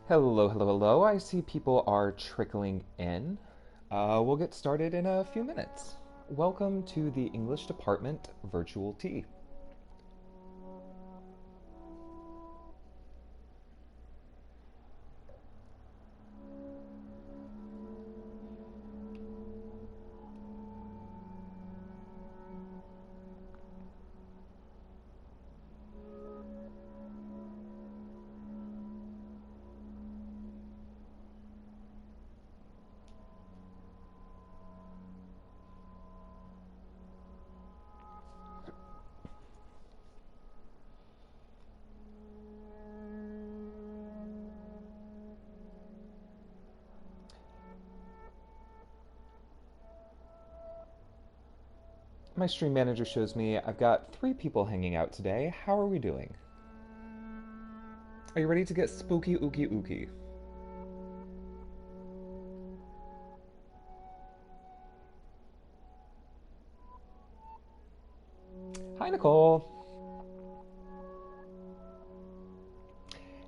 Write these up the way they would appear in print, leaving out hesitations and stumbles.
Hello, hello, hello. I see people are trickling in. We'll get started in a few minutes. Welcome to the English Department Virtual Tea. My stream manager shows me I've got 3 people hanging out today. How are we doing? Are you ready to get spooky ooky ooky? Hi, Nicole.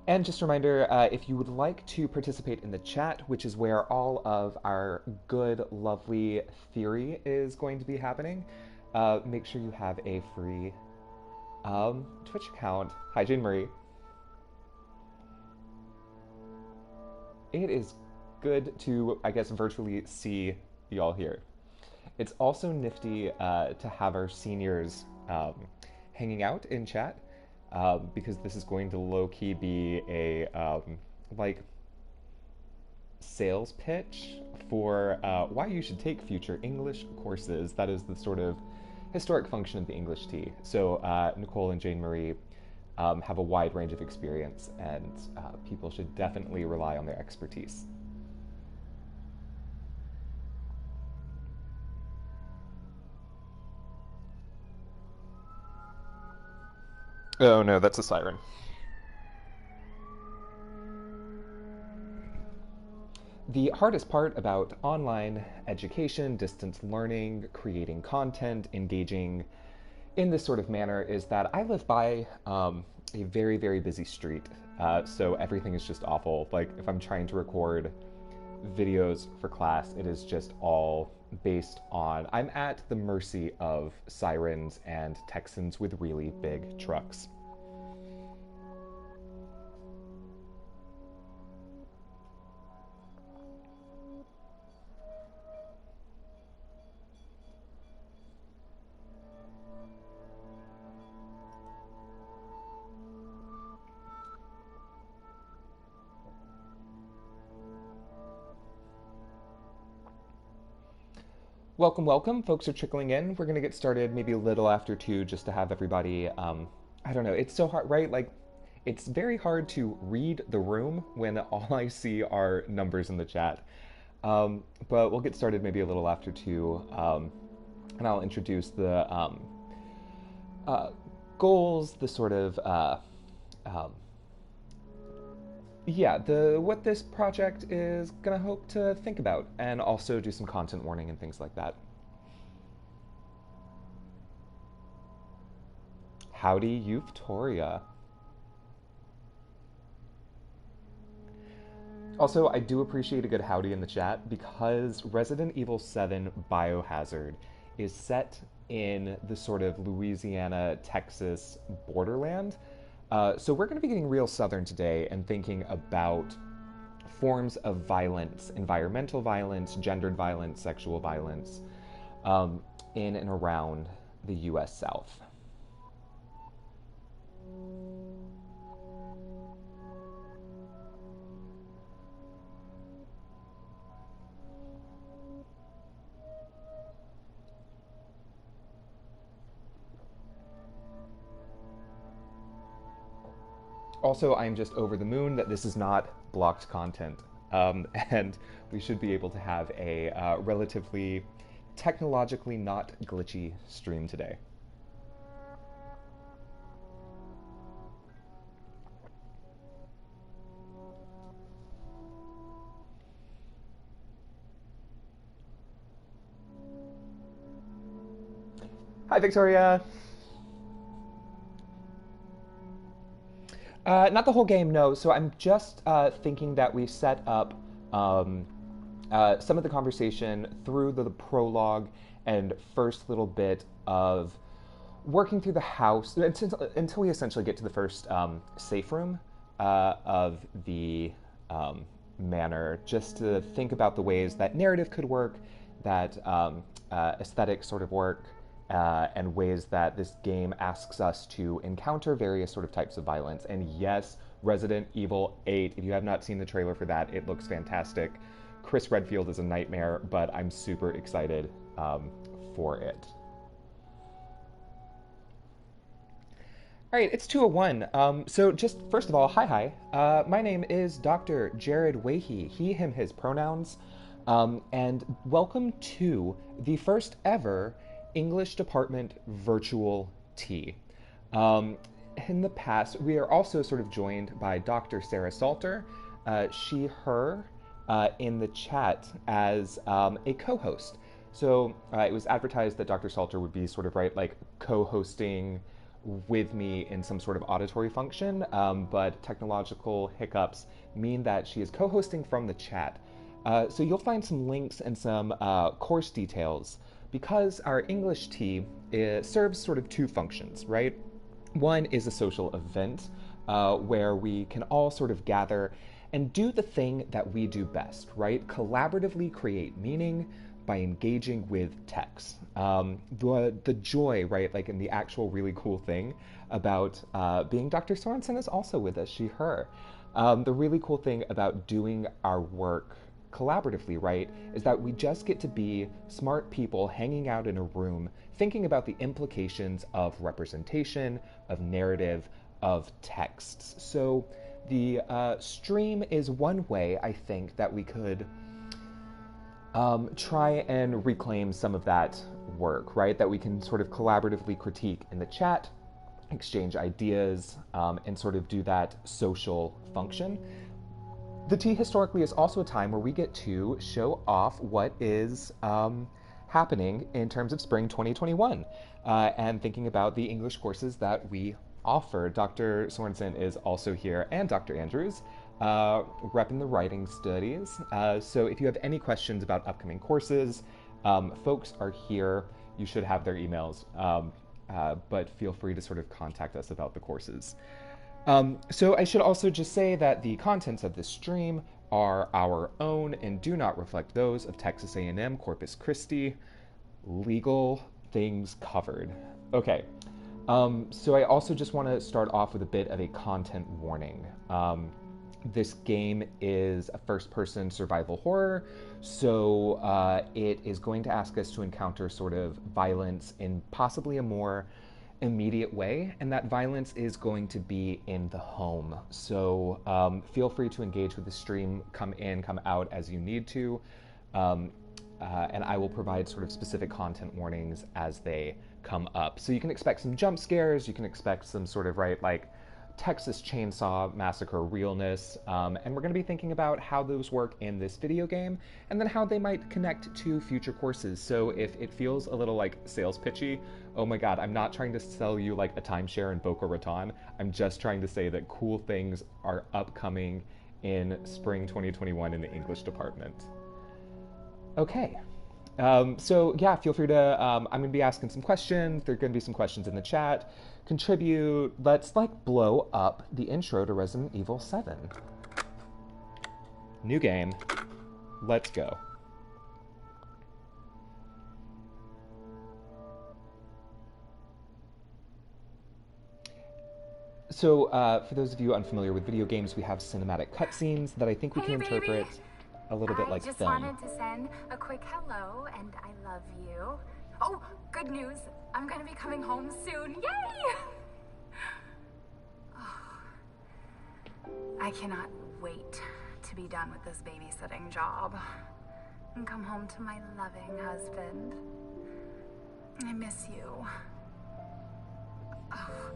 And just a reminder, if you would like to participate in the chat, which is where all of our good, lovely theory is going to be happening, make sure you have a free Twitch account. Hi, Jane Marie. It is good to, I guess, virtually see y'all here. It's also nifty to have our seniors hanging out in chat because this is going to low key be a like sales pitch for why you should take future English courses. That is the sort of historic function of the English Tea. So Nicole and Jane Marie have a wide range of experience, and people should definitely rely on their expertise. Oh no, that's a siren. The hardest part about online education, distance learning, creating content, engaging in this sort of manner is that I live by a very, very busy street. So everything is just awful. Like if I'm trying to record videos for class, it is just all based on I'm at the mercy of sirens and Texans with really big trucks. Welcome, welcome. Folks are trickling in. We're going to get started maybe a little after 2 just to have everybody. I don't know. It's so hard, right? Like, it's very hard to read the room when all I see are numbers in the chat. But we'll get started maybe a little after 2. And I'll introduce the uh, goals, the sort of um, yeah, the what this project is gonna hope to think about, and also do some content warning and things like that. Howdy, Euphoria. Also, I do appreciate a good howdy in the chat because Resident Evil 7 Biohazard is set in the sort of Louisiana, Texas borderland. So we're going to be getting real southern today and thinking about forms of violence, environmental violence, gendered violence, sexual violence um, in and around the US South. Also, I'm just over the moon that this is not blocked content. And we should be able to have a relatively technologically not glitchy stream today. Hi, Victoria. Not the whole game, no. So I'm just thinking that we set up um, some of the conversation through the prologue and first little bit of working through the house until we essentially get to the first safe room of the manor, just to think about the ways that narrative could work, that aesthetic sort of work, and ways that this game asks us to encounter various sort of types of violence. And yes, Resident Evil 8, if you have not seen the trailer for that, it looks fantastic. Chris Redfield is a nightmare, but I'm super excited for it. All right, it's 2:01. So just first of all, hi. My name is Dr. Jared Wahey, he, him, his pronouns. And welcome to the first ever English department virtual tea. In the past, we are also sort of joined by Dr. Sarah Salter, she, her, in the chat as a co-host. So it was advertised that Dr. Salter would be sort of like co-hosting with me in some sort of auditory function, but technological hiccups mean that she is co-hosting from the chat. So you'll find some links and some course details because our English tea serves sort of two functions, right? One is a social event where we can all sort of gather and do the thing that we do best, right? Collaboratively create meaning by engaging with text. The joy, right, like in the actual really cool thing about being Dr. Sorensen is also with us, she, her. The really cool thing about doing our work collaboratively, right, is that we just get to be smart people hanging out in a room thinking about the implications of representation, of narrative, of texts. So the stream is one way, I think, that we could try and reclaim some of that work, right? That we can sort of collaboratively critique in the chat, exchange ideas, and sort of do that social function. The tea historically is also a time where we get to show off what is happening in terms of spring 2021 and thinking about the English courses that we offer. Dr. Sorensen is also here, and Dr. Andrews, repping the writing studies. So if you have any questions about upcoming courses, folks are here. You should have their emails, but feel free to sort of contact us about the courses. So I should also just say that the contents of this stream are our own and do not reflect those of Texas A&M Corpus Christi. Legal things covered. Okay. So I also just want to start off with a bit of a content warning. This game is a first-person survival horror, so it is going to ask us to encounter sort of violence in possibly a more immediate way, and that violence is going to be in the home. So feel free to engage with the stream, come in, come out as you need to, and I will provide sort of specific content warnings as they come up. So you can expect some jump scares, you can expect some sort of, right, like Texas Chainsaw Massacre realness, and we're going to be thinking about how those work in this video game, and then how they might connect to future courses. So if it feels a little like sales pitchy, oh my god, I'm not trying to sell you like a timeshare in Boca Raton. I'm just trying to say that cool things are upcoming in spring 2021 in the English department. Okay. So yeah, feel free to, I'm going to be asking some questions. There are going to be some questions in the chat. Contribute. Let's like blow up the intro to Resident Evil 7. New game. Let's go. So for those of you unfamiliar with video games, we have cinematic cutscenes that I think we can interpret a little bit like film. I just wanted to send a quick hello, and I love you. Oh, good news. I'm going to be coming home soon. Yay! Oh, I cannot wait to be done with this babysitting job and come home to my loving husband. I miss you. Oh,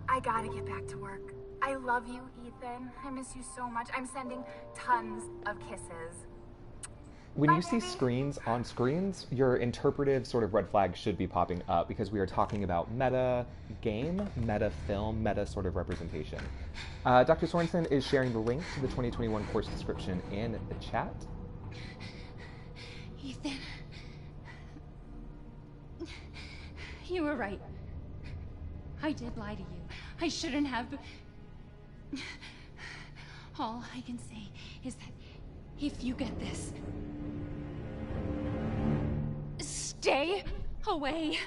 I gotta get back to work. I love you, Ethan. I miss you so much. I'm sending tons of kisses. when Bye, you see baby. screens on screens, your interpretive sort of red flag should be popping up because we are talking about meta game, meta film, meta sort of representation. Dr. Sorensen is sharing the link to the 2021 course description in the chat. Ethan. You were right. I did lie to you. I shouldn't have. All I can say is that if you get this, stay away.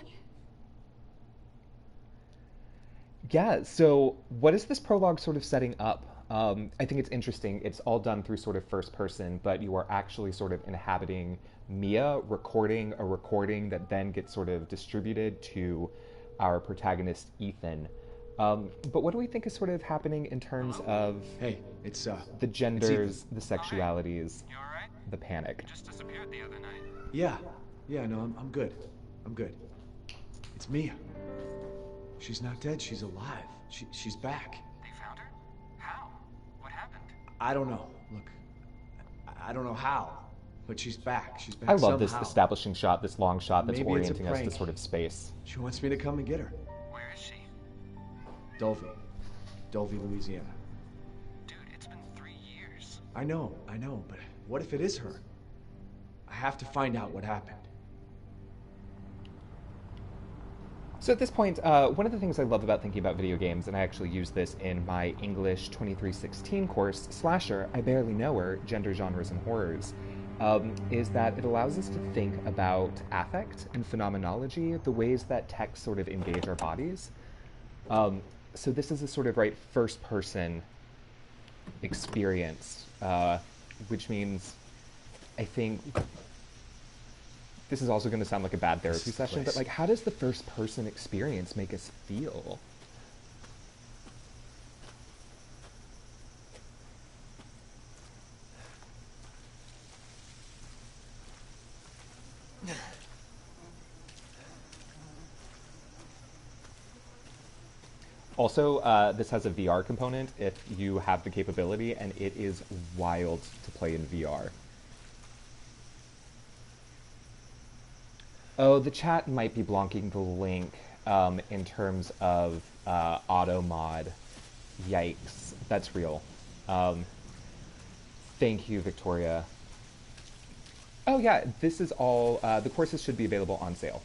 Yeah, so what is this prologue sort of setting up? I think it's interesting. It's all done through sort of first person, but you are actually sort of inhabiting Mia, recording a recording that then gets sort of distributed to our protagonist, Ethan. But what do we think is sort of happening in terms of Hey, it's the Ethan. genders, the sexualities, You alright? the panic? You just disappeared the other night. Yeah, no, I'm good. I'm good. It's Mia. She's not dead, she's alive. She's back. They found her? How? What happened? I don't know. Look, I don't know how, but she's back. She's back I love this somehow. establishing shot, this long shot that's Maybe it's a orienting us to prank. sort of space. She wants me to come and get her. Where is she? Dulvey, Louisiana. Dude, it's been 3 years. I know, but what if it is her? I have to find out what happened. So at this point, one of the things I love about thinking about video games, and I actually use this in my English 2316 course, Slasher, I Barely Know Her, Gender, Genres, and Horrors, is that it allows us to think about affect and phenomenology, the ways that texts sort of engage our bodies. So this is a sort of first-person experience, which means I think this is also going to sound like a bad therapy session, but how does the first-person experience make us feel? Also, this has a VR component if you have the capability, and it is wild to play in VR. Oh, the chat might be blocking the link in terms of auto mod. Yikes, that's real. Thank you, Victoria. Oh yeah, this is all, the courses should be available on sale.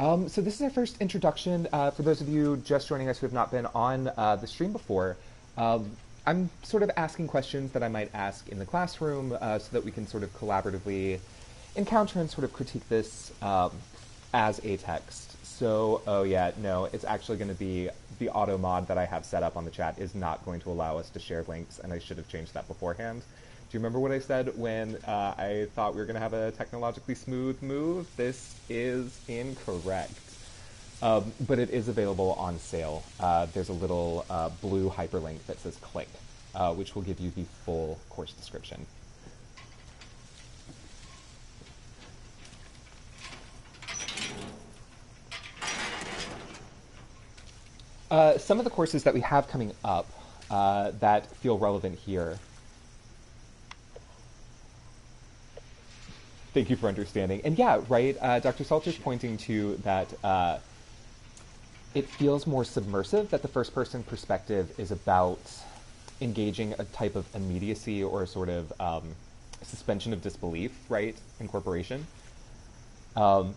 So this is our first introduction. For those of you just joining us who have not been on the stream before, I'm sort of asking questions that I might ask in the classroom so that we can sort of collaboratively encounter and sort of critique this as a text. So, oh yeah, no, it's actually going to be the auto mod that I have set up on the chat is not going to allow us to share links, and I should have changed that beforehand. Do you remember what I said when I thought we were going to have a technologically smooth move? This is incorrect. But it is available on sale. There's a little blue hyperlink that says click, which will give you the full course description. Some of the courses that we have coming up that feel relevant here. Thank you for understanding. And yeah, right, Dr. Salter's pointing to that it feels more submersive, that the first-person perspective is about engaging a type of immediacy or sort of suspension of disbelief, right, incorporation. And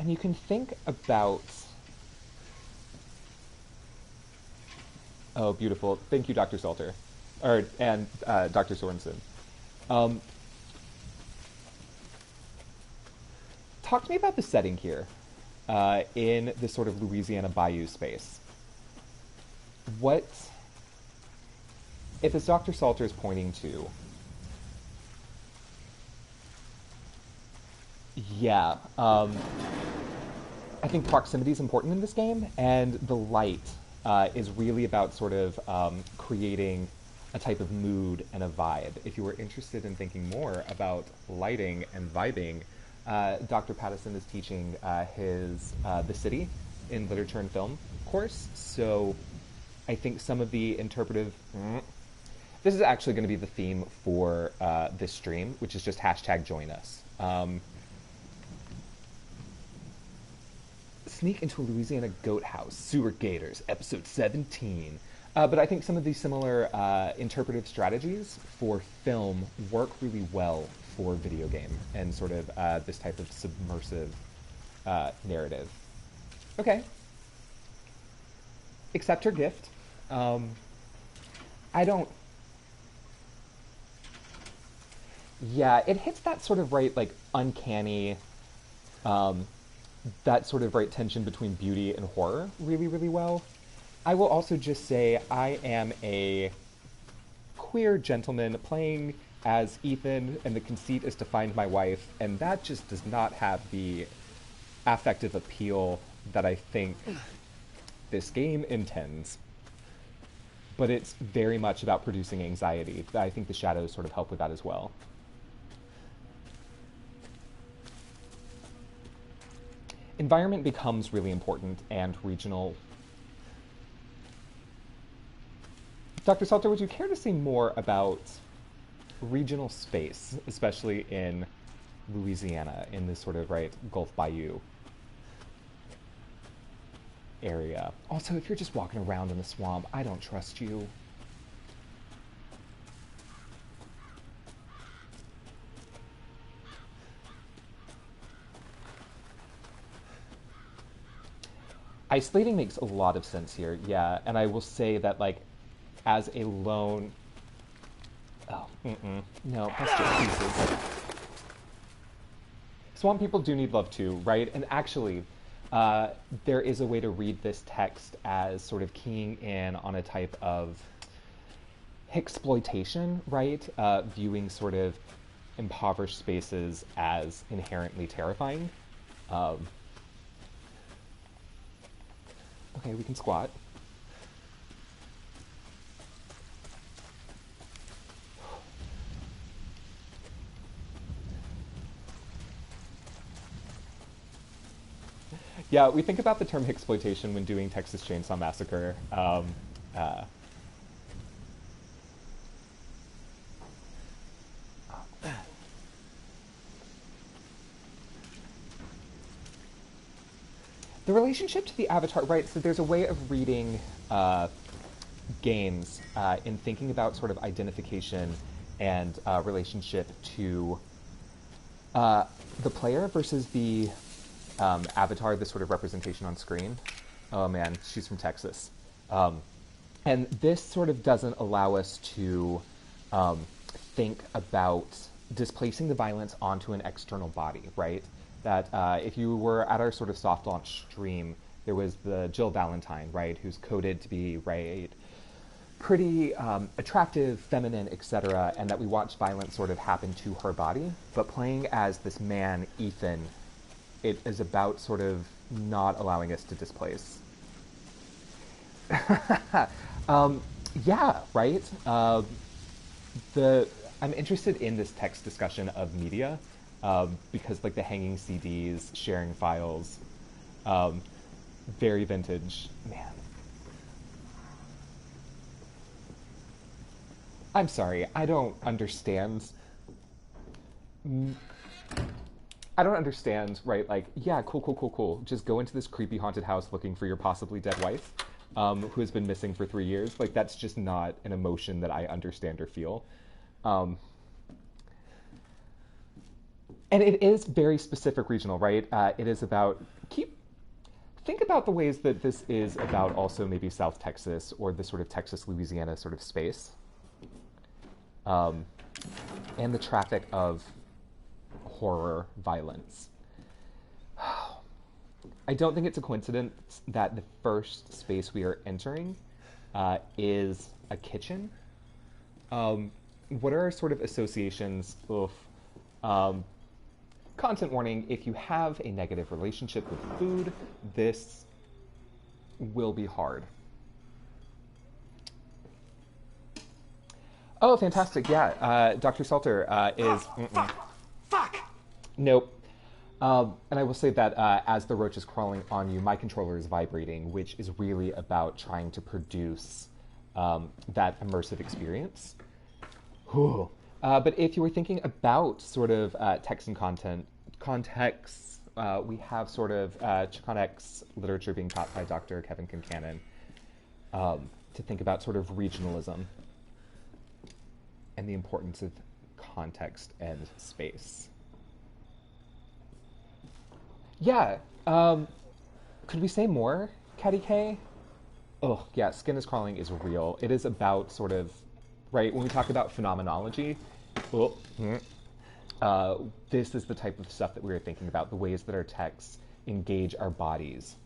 you can think about... Oh, beautiful. Thank you, Dr. Salter. And Dr. Sorensen. Talk to me about the setting here in this sort of Louisiana bayou space. What, if as Dr. Salter is pointing to, yeah, I think proximity is important in this game, and the light is really about sort of creating a type of mood and a vibe. If you were interested in thinking more about lighting and vibing, Dr. Pattison is teaching his The City in Literature and Film course, so I think some of the interpretive This is actually going to be the theme for this stream, which is just hashtag join us. Sneak into a Louisiana goat house, sewer gators, episode 17. But I think some of these similar interpretive strategies for film work really well for video game and sort of this type of submersive narrative. Okay. Accept her gift. I don't... Yeah, it hits that sort of right, like, uncanny, that sort of right tension between beauty and horror really, really well. I will also just say I am a queer gentleman playing as Ethan, and the conceit is to find my wife, and that just does not have the affective appeal that I think this game intends. But it's very much about producing anxiety. I think the shadows sort of help with that as well. Environment becomes really important and regional. Dr. Salter, would you care to say more about regional space, especially in Louisiana, in this sort of, right, Gulf Bayou area? Also, if you're just walking around in the swamp, I don't trust you. Isolating makes a lot of sense here, yeah, and I will say that, like, as a lone... Oh, no, that's just pieces. Swamp people do need love too, right? And actually, there is a way to read this text as sort of keying in on a type of exploitation, right? Viewing sort of impoverished spaces as inherently terrifying. Okay, we can squat. Yeah, we think about the term exploitation when doing Texas Chainsaw Massacre. The relationship to the Avatar, right, so there's a way of reading games in thinking about sort of identification and relationship to the player versus the Avatar, the sort of representation on screen. Oh man, she's from Texas. And this sort of doesn't allow us to think about displacing the violence onto an external body, right? That if you were at our sort of soft launch stream, there was the Jill Valentine, right, who's coded to be, right, pretty attractive, feminine, etc., and that we watched violence sort of happen to her body. But playing as this man, Ethan, it is about sort of not allowing us to displace. Yeah, right? I'm interested in this text discussion of media because, like, the hanging CDs, sharing files, very vintage. Man. I'm sorry, I don't understand, right, like, yeah, cool. Just go into this creepy haunted house looking for your possibly dead wife, who has been missing for 3 years. Like, that's just not an emotion that I understand or feel. And it is very specific regional, right? It is about, think about the ways that this is about also maybe South Texas or the sort of Texas-Louisiana sort of space. And the traffic of horror violence. I don't think it's a coincidence that the first space we are entering is a kitchen. What are our sort of associations of content warning? If you have a negative relationship with food, this will be hard. Oh, fantastic! Yeah, Dr. Salter is. Fuck! Nope. And I will say that as the roach is crawling on you, my controller is vibrating, which is really about trying to produce that immersive experience. Whew. But if you were thinking about sort of text and contexts, we have sort of Chicanx literature being taught by Dr. Kevin Kincannon to think about sort of regionalism and the importance of context and space. Yeah, could we say more, Caddy K? Oh, yeah, Skin is Crawling is real. It is about sort of, right, when we talk about phenomenology, this is the type of stuff that we were thinking about, the ways that our texts engage our bodies,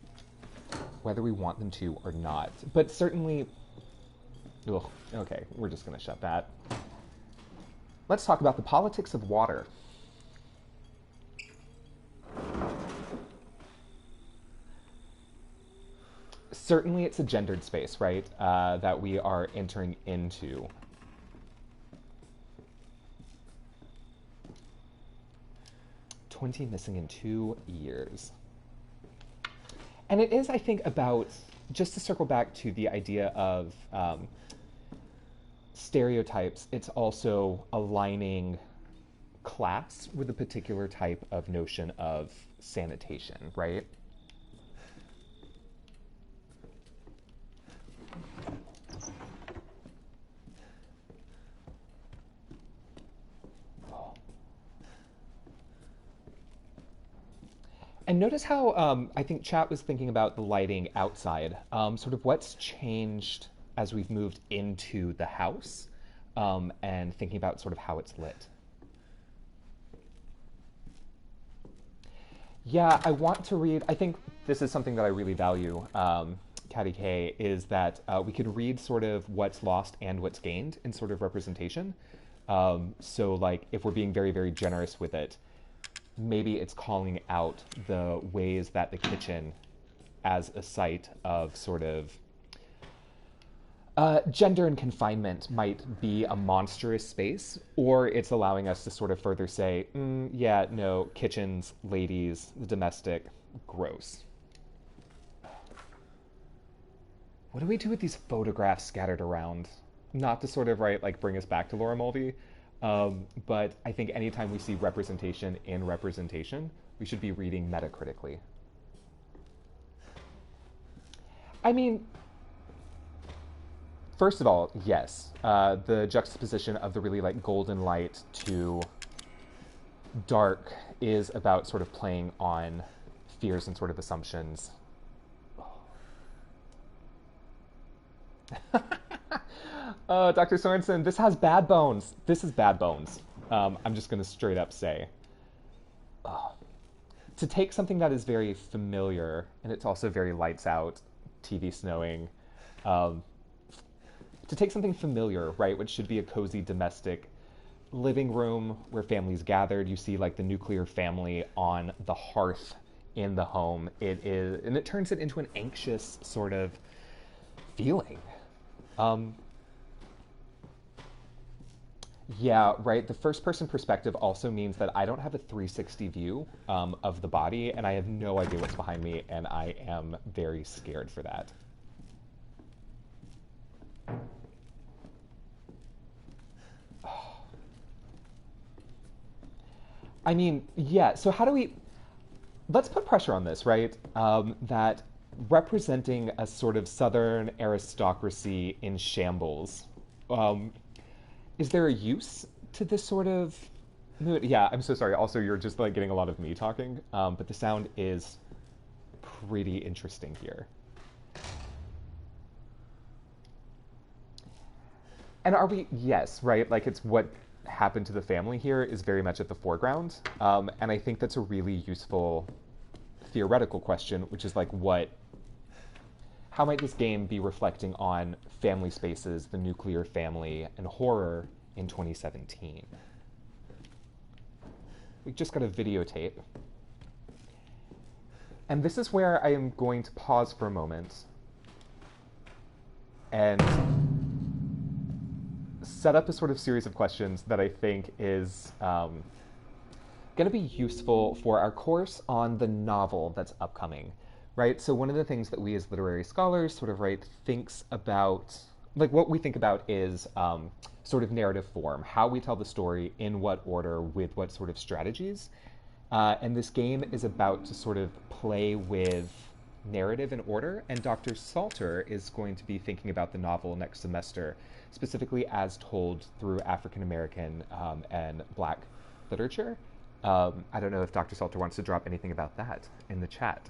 whether we want them to or not. But certainly, okay, we're just going to shut that. Let's talk about the politics of water. Certainly it's a gendered space, right, that we are entering into. Missing in 2 years. And it is, I think, about, just to circle back to the idea of stereotypes, it's also aligning class with a particular type of notion of sanitation, right? And notice how I think chat was thinking about the lighting outside, sort of what's changed as we've moved into the house, and thinking about sort of how it's lit. Yeah, I want to read, I think this is something that I really value, Caddy K, is that we could read sort of what's lost and what's gained in sort of representation. So like if we're being very, very generous with it, maybe it's calling out the ways that the kitchen as a site of sort of gender and confinement might be a monstrous space, or it's allowing us to sort of further say, yeah, no, kitchens, ladies, the domestic, gross. What do we do with these photographs scattered around? Not to sort of, right, like bring us back to Laura Mulvey, but I think anytime we see representation in representation, we should be reading metacritically. I mean, first of all, yes, the juxtaposition of the really like golden light to dark is about sort of playing on fears and sort of assumptions. Dr. Sorensen, this has bad bones. This is bad bones. I'm just going to straight up say. To take something that is very familiar, and it's also very lights out, TV snowing, to take something familiar, right, which should be a cozy domestic living room where families gathered, you see like the nuclear family on the hearth in the home. It is, and it turns it into an anxious sort of feeling. Yeah, right. The first person perspective also means that I don't have a 360 view of the body, and I have no idea what's behind me, and I am very scared for that. I mean, yeah, so how do we... Let's put pressure on this, right? That representing a sort of Southern aristocracy in shambles, is there a use to this sort of mood? Yeah, I'm so sorry. Also, you're just like getting a lot of me talking, but the sound is pretty interesting here. And are we, yes, right? Like it's what happened to the family here is very much at the foreground. And I think that's a really useful theoretical question, which is like how might this game be reflecting on family spaces, the nuclear family, and horror in 2017? We just got a videotape. And this is where I am going to pause for a moment and set up a sort of series of questions that I think is going to be useful for our course on the novel that's upcoming. Right, so one of the things that we as literary scholars sort of, right, thinks about like what we think about is sort of narrative form, how we tell the story, in what order, with what sort of strategies. And this game is about to sort of play with narrative and order, and Dr. Salter is going to be thinking about the novel next semester, specifically as told through African American and Black literature. I don't know if Dr. Salter wants to drop anything about that in the chat.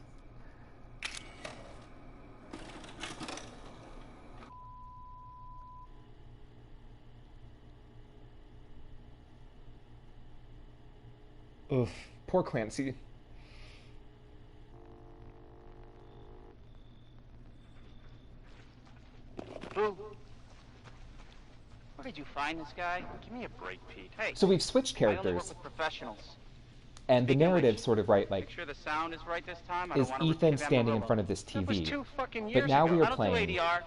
Oof, poor Clancy. Boo. Where did you find this guy? Give me a break, Pete. Hey. So we've switched I only work characters, with professionals. and the Speaking of narrative which, sort of, right, like, Make sure the sound is right this time. I is don't want to Ethan repeat standing in Amarillo. front of this That was TV. 2 fucking But years now ago. we are I don't playing do ADR.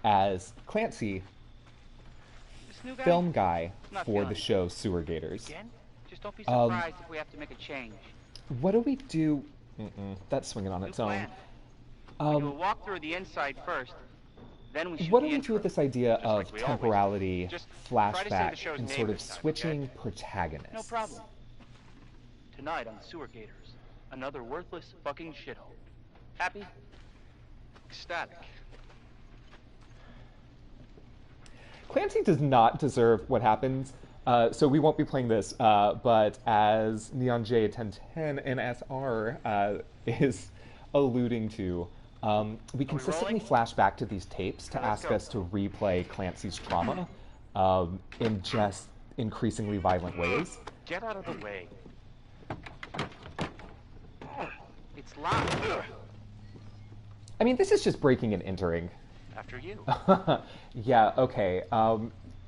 as Clancy, This new guy? film guy Not for feeling the it. show Sewer Gators. Again? Just don't be surprised if we have to make a change. What do we do? That's swinging on New its own. plan. We do a walk through the inside first, then we shoot What do the we intro. do with this idea Just of like we always do. temporality, Just try to say the flashback, show's and name sort of this time, switching okay? protagonists? No problem. Tonight on Sewer Gators, another worthless fucking shithole. Happy? Ecstatic. Clancy does not deserve what happens, so we won't be playing this, but as Neon J 1010 and SR is alluding to, we consistently rolling? flash back to these tapes to Let's ask go. us to replay Clancy's trauma in just increasingly violent ways. Get out of the way. It's locked. I mean, this is just breaking and entering. After you. Yeah, okay.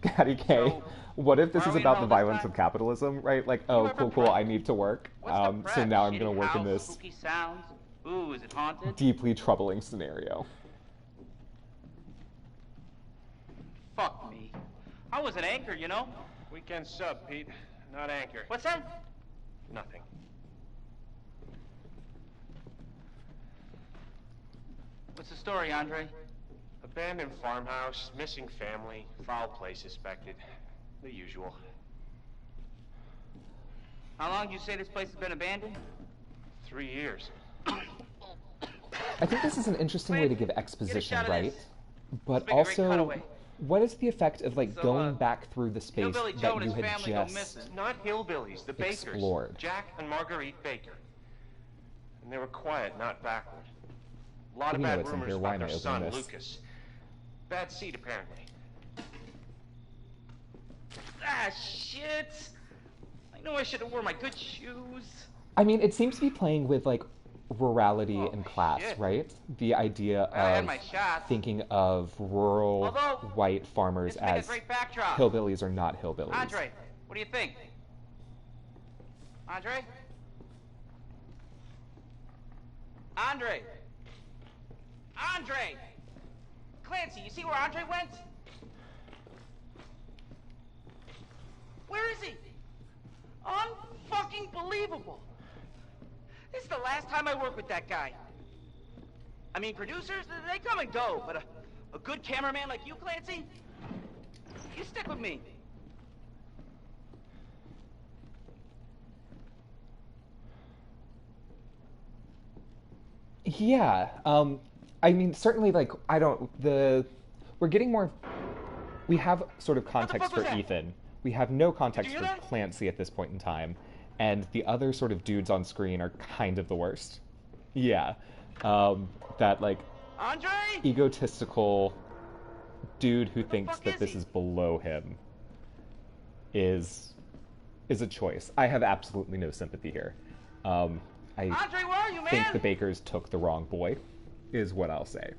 Patty K, So, what if this where is are we about the enrolled this violence time? of capitalism, right? Like, oh, ever cool, prep? I need to work. What's the So prep? now I'm Shitty going to work in house, this spooky sounds. Ooh, is it haunted? deeply troubling scenario. Fuck me. I was an anchor, you know? Weekend sub, Pete. Not anchor. What's that? Nothing. What's the story, Andre? Abandoned farmhouse, missing family, foul play suspected. The usual. How long do you say this place has been abandoned? 3 years. I think this is an interesting way to give Get a exposition, shot of right? this. But make a great also, cutaway. what is the effect of, like, So, going back through the space Hillbilly Joe that and you his had family go just... missing. Not hillbillies, the Bakers. Explored. Jack and Marguerite Baker. And they were quiet, not backward. A lot of We know bad it's in rumors here. Why about am I their opening son, this? Lucas. Bad seed, apparently. Ah, shit! I know I should have worn my good shoes. I mean, it seems to be playing with, like, rurality and class, shit. right? The idea I had of my shots. thinking of rural Although, white farmers This make a as great backdrop. hillbillies are not hillbillies. Andre, what do you think? Andre? Andre! Andre! Clancy, you see where Andre went? Where is he? Unfucking believable! This is the last time I work with that guy. I mean, producers, they come and go, but a good cameraman like you, Clancy, you stick with me. Yeah, I mean, certainly, like, we're getting more, we have sort of context fuck was for that? Ethan. We have no context hear for that? Clancy at this point in time, and the other sort of dudes on screen are kind of the worst. Yeah, that, like, Andre? egotistical dude who thinks fuck that is this he? is below him is a choice. I have absolutely no sympathy here. I Andre, where are you, man? think the Bakers took the wrong boy, is what I'll say.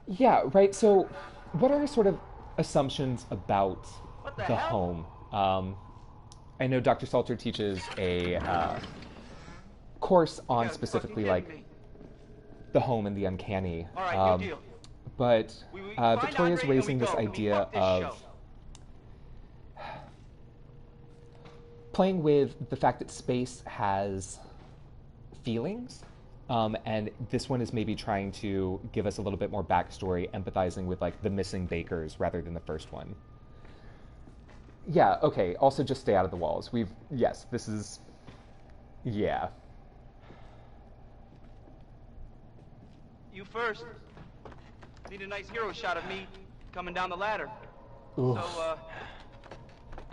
Yeah, right. So, what are sort of assumptions about What the the hell? home? I know Dr. Salter teaches a course on gotta be specifically fucking like kidding me. the home and the uncanny. All right, new deal. But We find Victoria's Andre and raising we this go, and we idea fuck this of show. playing with the fact that space has feelings, and this one is maybe trying to give us a little bit more backstory, empathizing with like the missing bakers rather than the first one. Yeah, okay, also just stay out of the walls. Yes, this is, yeah. You first. Need a nice hero shot of me coming down the ladder. Oof. So,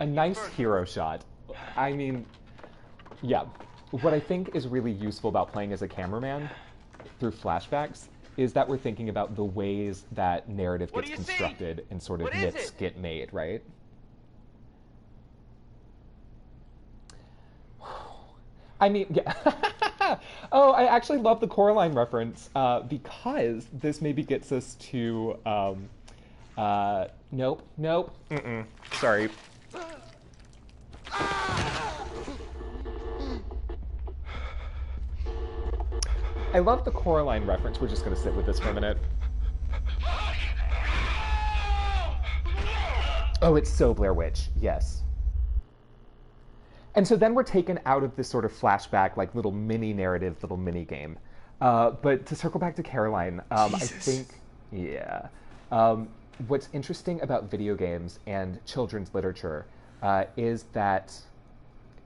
a nice first. hero shot. I mean, yeah. What I think is really useful about playing as a cameraman through flashbacks is that we're thinking about the ways that narrative What gets do you see? constructed and sort of What is myths it? get made, right? I mean, yeah. Oh, I actually love the Coraline reference because this maybe gets us to. Nope. Mm-mm. Sorry. I love the Coraline reference. We're just going to sit with this for a minute. Oh, it's so Blair Witch. Yes. And so then we're taken out of this sort of flashback, like little mini narrative, little mini game. But to circle back to Caroline, I think, yeah. What's interesting about video games and children's literature is that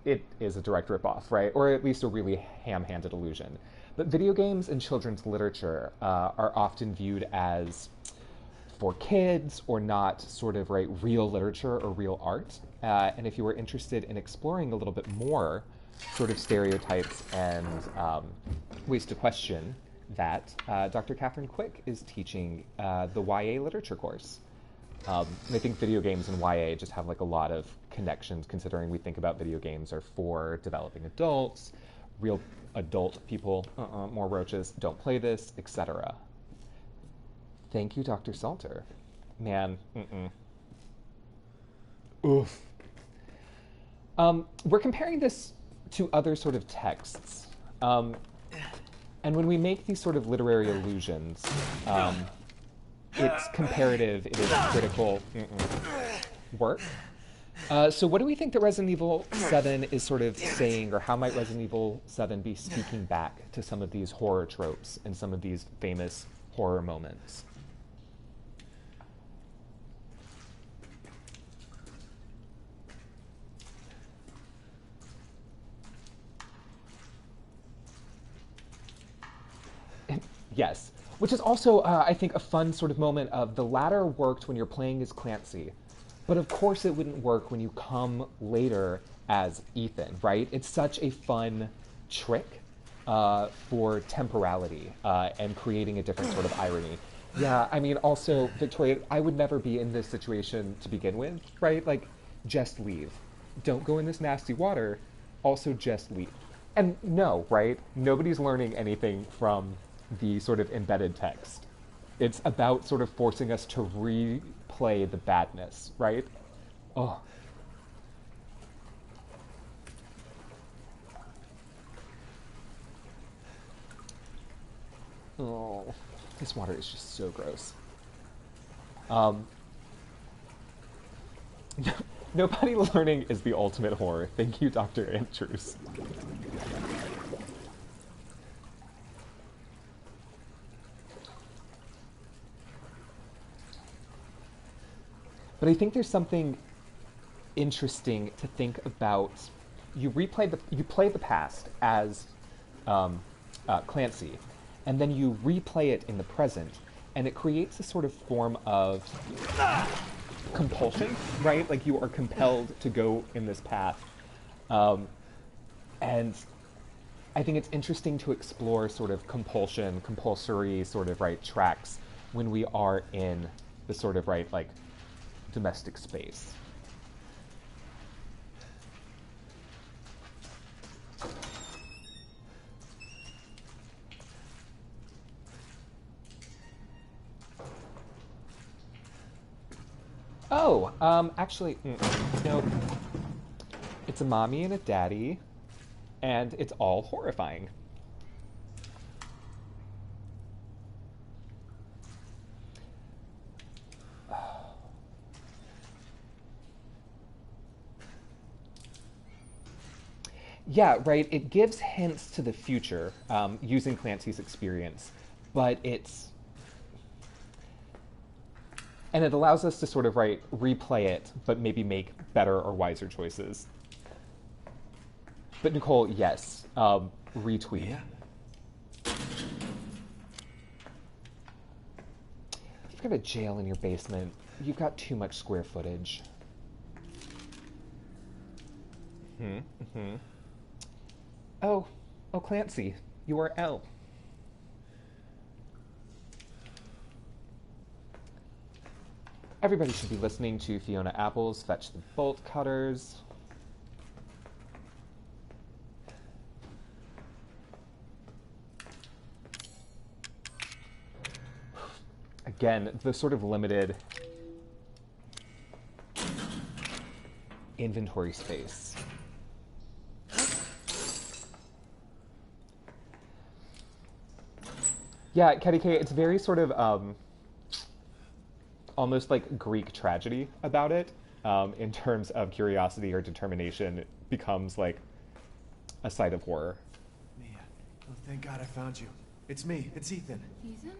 it is a direct ripoff, right? Or at least a really ham-handed illusion. But video games and children's literature are often viewed as for kids or not sort of right real literature or real art. And if you were interested in exploring a little bit more sort of stereotypes and ways to question that, Dr. Catherine Quick is teaching the YA literature course. And I think video games and YA just have like a lot of connections, considering we think about video games are for developing adults, real adult people, more roaches, don't play this, etc. Thank you, Dr. Salter. Man, oof. We're comparing this to other sort of texts. And when we make these sort of literary allusions, it's comparative, it is critical work. So what do we think that Resident Evil 7 is sort of saying, or how might Resident Evil 7 be speaking back to some of these horror tropes and some of these famous horror moments? Yes, which is also, I think, a fun sort of moment of the latter worked when you're playing as Clancy, but of course it wouldn't work when you come later as Ethan, right? It's such a fun trick for temporality and creating a different sort of irony. Yeah, I mean, also, Victoria, I would never be in this situation to begin with, right? Like, just leave. Don't go in this nasty water. Also, just leave. And no, right? Nobody's learning anything from the sort of embedded text. It's about sort of forcing us to replay the badness, right? Oh. Oh, this water is just so gross. Nobody learning is the ultimate horror. Thank you, Dr. Andrews. But I think there's something interesting to think about. You play the past as Clancy, and then you replay it in the present, and it creates a sort of form of compulsion, right? Like you are compelled to go in this path. And I think it's interesting to explore sort of compulsion, compulsory sort of, right, tracks when we are in the sort of, right, like, domestic space. Oh, actually, no. It's a mommy and a daddy, and it's all horrifying. Yeah, right. It gives hints to the future using Clancy's experience, but and it allows us to sort of replay it, but maybe make better or wiser choices. But Nicole, yes, retweet. Yeah. You've got a jail in your basement. You've got too much square footage. Oh, Clancy, you are L. Everybody should be listening to Fiona Apple's Fetch the Bolt Cutters. Again, the sort of limited inventory space. Yeah, Ketty K, it's very sort of almost like Greek tragedy about it, in terms of curiosity or determination. It becomes like a site of horror. Mia, oh, thank God I found you. It's me. It's Ethan. Ethan?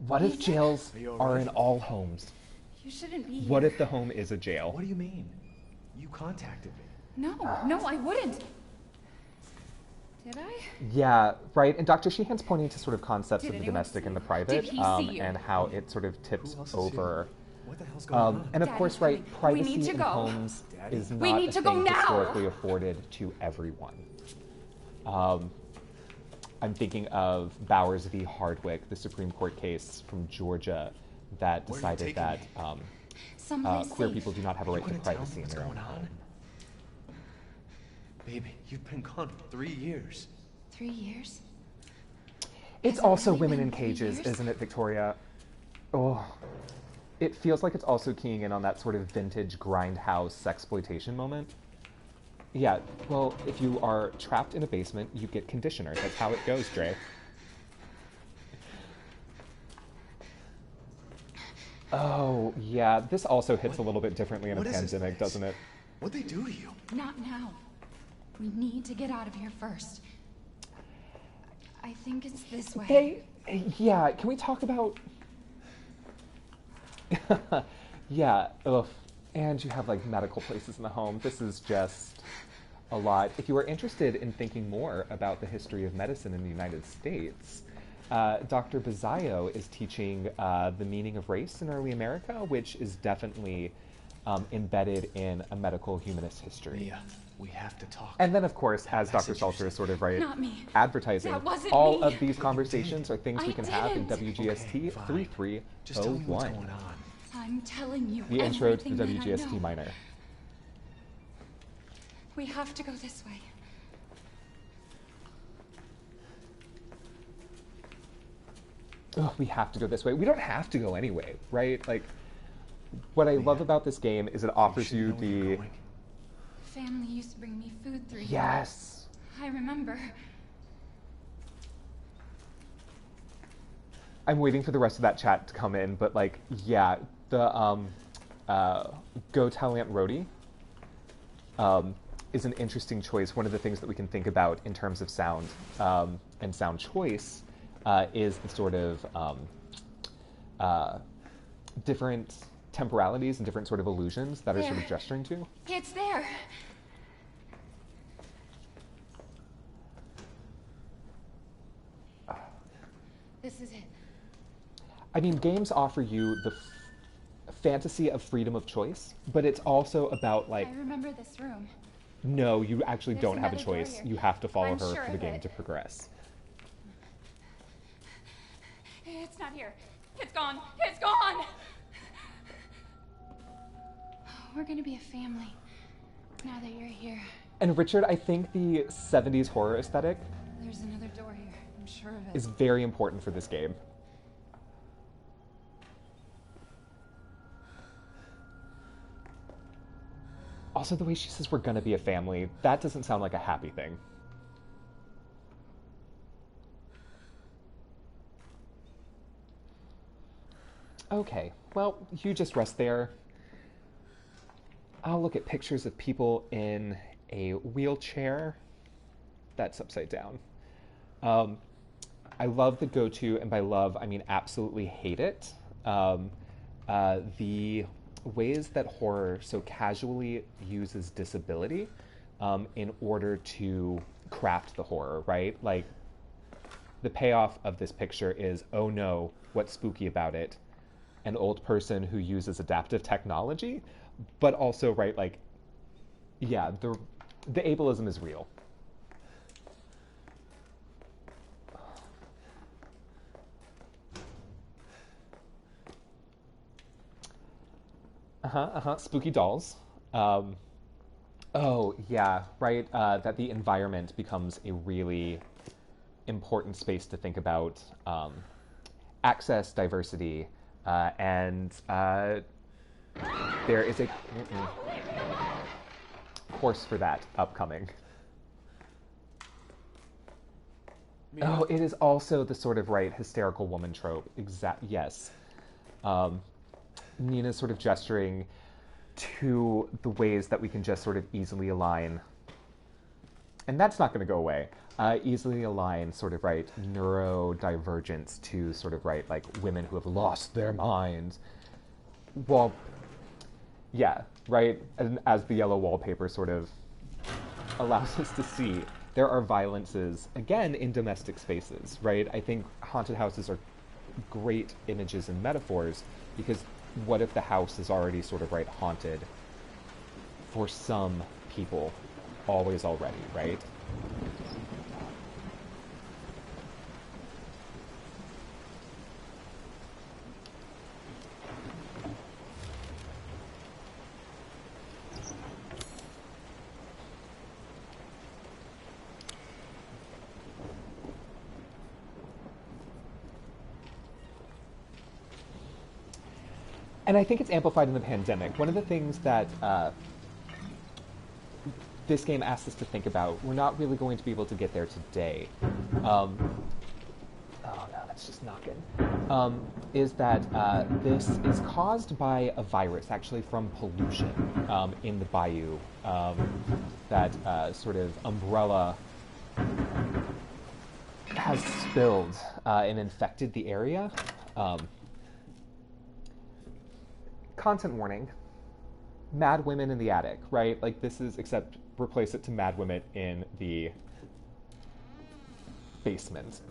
What if jails Are you all are right? in all homes? You shouldn't be here. What if the home is a jail? What do you mean? You contacted me. No, I wouldn't. Did I? Yeah, right. And Dr. Sheehan's pointing to sort of concepts Did of the anyone domestic see and the you? private, Did he see you? and how it sort of Who tips else is over. here? What the hell's going on? And of Daddy's course, right, coming. We need privacy to in go. homes Daddy? is not We need a to go thing now. historically afforded to everyone. I'm thinking of Bowers v. Hardwick, the Supreme Court case from Georgia that Where are you decided taking that me? Someplace queer safe. people do not have a You right to couldn't tell me privacy in what's their own going on? home. Baby, you've been gone for 3 years. 3 years? It's Has it also really women been in 3 cages, years? isn't it, Victoria? Oh, it feels like it's also keying in on that sort of vintage grindhouse sexploitation moment. Yeah, well, if you are trapped in a basement, you get conditioner. That's how it goes, Dre. Oh, yeah, this also hits a little bit differently in a What is this pandemic, place? doesn't it? What'd they do to you? Not now. We need to get out of here first. I think it's this way. Yeah, can we talk about... Yeah, ugh. And you have, like, medical places in the home. This is just a lot. If you are interested in thinking more about the history of medicine in the United States, Dr. Bazzaio is teaching the meaning of race in early America, which is definitely embedded in a medical humanist history. Mia, we have to talk. And then, of course, as Dr. message you Salter is sort of Not me. advertising, That wasn't all me. of these conversations are things I we can have in didn't. WGST Okay, fine. Just tell me what's 3301. going on. I'm telling you The intro to the everything that I WGST know. minor. We have to go this way. Ugh, we have to go this way. We don't have to go anyway, right? Like, what I love about this game is it offers should you know where you're the... going. Family used to bring me food through here. Yes. I remember. I'm waiting for the rest of that chat to come in, but like, yeah, the Go Tell Aunt Rhody is an interesting choice. One of the things that we can think about in terms of sound and sound choice is the sort of different temporalities and different sort of illusions that are sort of There. gesturing to. It's there. This is it. I mean, games offer you the fantasy of freedom of choice, but it's also about like, I remember this room. no, you actually There's don't have a another door choice. here. You have to follow I'm her sure for the of game it. to progress. It's not here. It's gone. It's gone. We're gonna be a family now that you're here. And Richard, I think the 70s horror aesthetic There's another door here. I'm sure of it. is very important for this game. Also, the way she says we're gonna be a family, that doesn't sound like a happy thing. Okay, well, you just rest there. I'll look at pictures of people in a wheelchair that's upside down. Um, I love the go-to, and by love, I mean absolutely hate it. The ways that horror so casually uses disability in order to craft the horror, right? Like, the payoff of this picture is, oh no, what's spooky about it? An old person who uses adaptive technology, but also, right, like, yeah, the ableism is real. Spooky dolls. Oh, yeah, right. That the environment becomes a really important space to think about access, diversity, and there is a course for that upcoming. Oh, it is also the sort of, right, hysterical woman trope. Yes. Nina's sort of gesturing to the ways that we can just sort of easily align, and that's not going to go away, easily align sort of, right, neurodivergence to sort of, right, like women who have lost their minds. Well, yeah, right, and as the yellow wallpaper sort of allows us to see, there are violences, again, in domestic spaces, right? I think haunted houses are great images and metaphors, because what if the house is already sort of, right, haunted for some people always already, right? And I think it's amplified in the pandemic. One of the things that this game asks us to think about, we're not really going to be able to get there today. Oh no, that's just knocking. Is that this is caused by a virus, actually from pollution in the bayou. That sort of umbrella has spilled and infected the area. Content warning. Mad women in the attic, right? Like, this is, except replace it to mad women in the basement.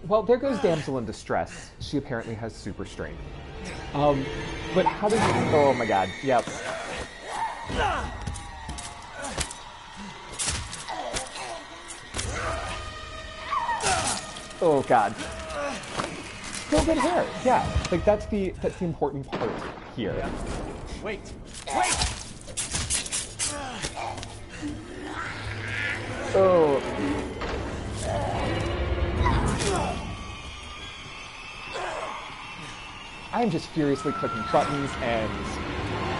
Well, there goes damsel in distress. She apparently has super strength. But how does... Oh my god, yep. Oh god. Still good hair, yeah. Like, that's the important part here. Yeah. Wait! Oh. I am just furiously clicking buttons, and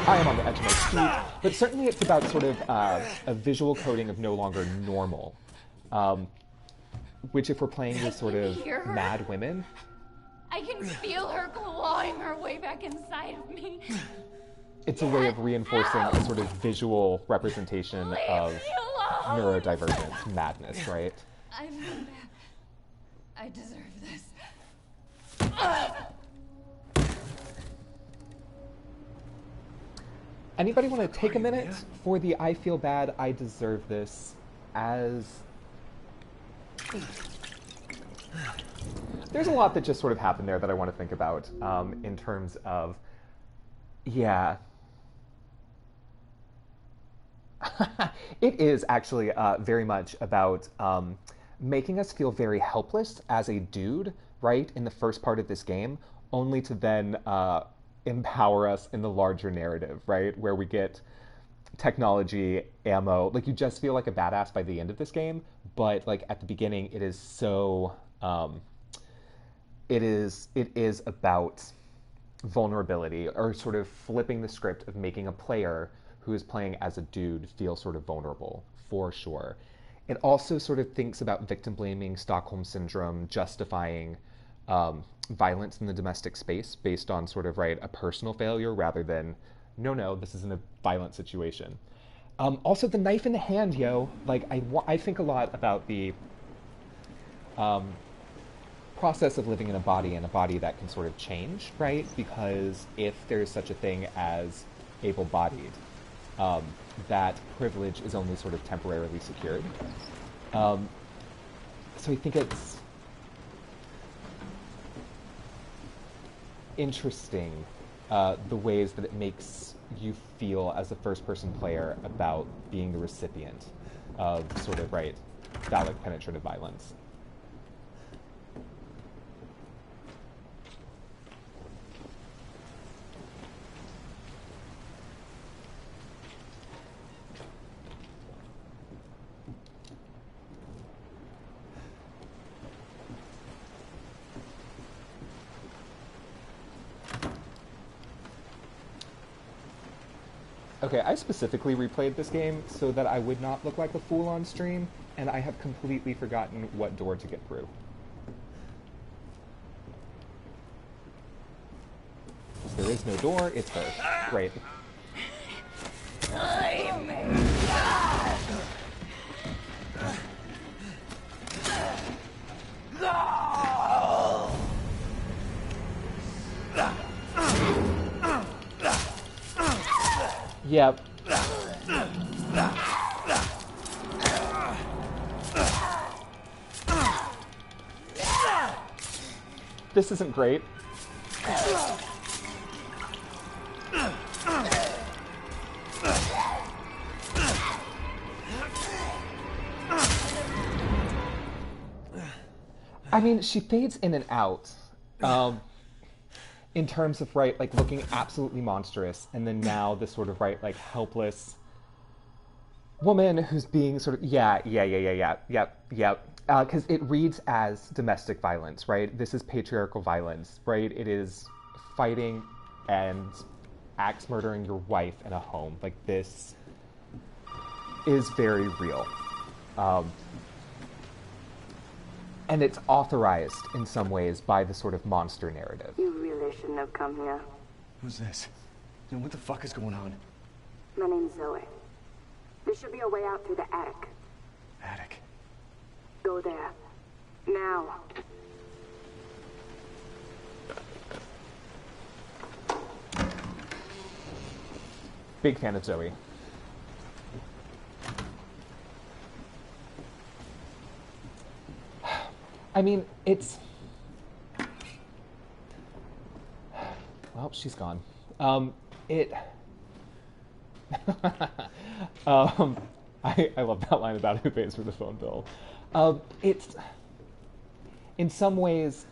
I am on the edge of my seat. But certainly it's about sort of a visual coding of no longer normal. Which, if we're playing with sort of mad women... I can feel her clawing her way back inside of me. It's a way of reinforcing a sort of visual representation of neurodivergence, madness, right? I'm bad. I deserve this. Anybody want to take a minute for the I feel bad, I deserve this, as... There's a lot that just sort of happened there that I want to think about in terms of, yeah. It is actually very much about making us feel very helpless as a dude, right, in the first part of this game, only to then empower us in the larger narrative, right, where we get technology, ammo. Like, you just feel like a badass by the end of this game, but like at the beginning, it is so it is about vulnerability, or sort of flipping the script of making a player who is playing as a dude feel sort of vulnerable, for sure. It also sort of thinks about victim blaming, Stockholm syndrome, justifying violence in the domestic space based on sort of, right, a personal failure rather than, no, this isn't a violent situation. Also, the knife in the hand, yo. Like, I think a lot about the process of living in a body, and a body that can sort of change, right? Because if there's such a thing as able-bodied, that privilege is only sort of temporarily secured. So I think it's interesting the ways that it makes you feel as a first-person player about being the recipient of sort of, right, phallic penetrative violence. Okay, I specifically replayed this game so that I would not look like a fool on stream, and I have completely forgotten what door to get through. There is no door, it's her. Great. Yep. This isn't great. I mean, she fades in and out. In terms of, right, like, looking absolutely monstrous, and then now this sort of, right, like, helpless woman who's being sort of, yep. Because it reads as domestic violence, right? This is patriarchal violence, right? It is fighting and axe murdering your wife in a home. Like, this is very real. And it's authorized in some ways by the sort of monster narrative. You really shouldn't have come here. Who's this? And what the fuck is going on? My name's Zoe. There should be a way out through the attic. Attic. Go there. Now. Big fan of Zoe. I mean, it's... Well, she's gone. I love that line about who pays for the phone bill. It's... In some ways,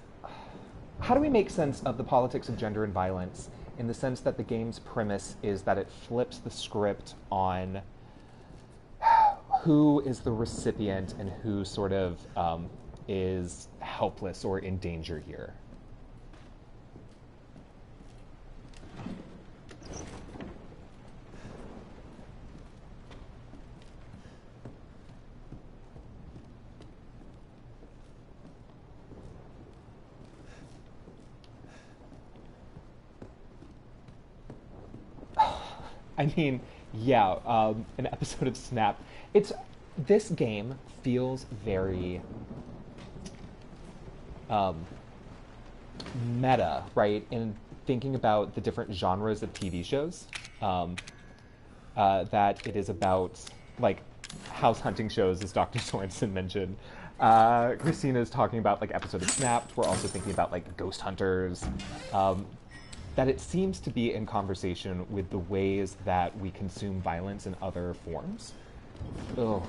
how do we make sense of the politics of gender and violence in the sense that the game's premise is that it flips the script on who is the recipient and who sort of is helpless or in danger here? I mean, yeah, an episode of Snap. This game feels very meta, right? In thinking about the different genres of TV shows, that it is about, like, house hunting shows, as Dr. Sorensen mentioned. Christina's talking about, like, episode of Snapped. We're also thinking about, like, Ghost Hunters. That it seems to be in conversation with the ways that we consume violence in other forms. Oh,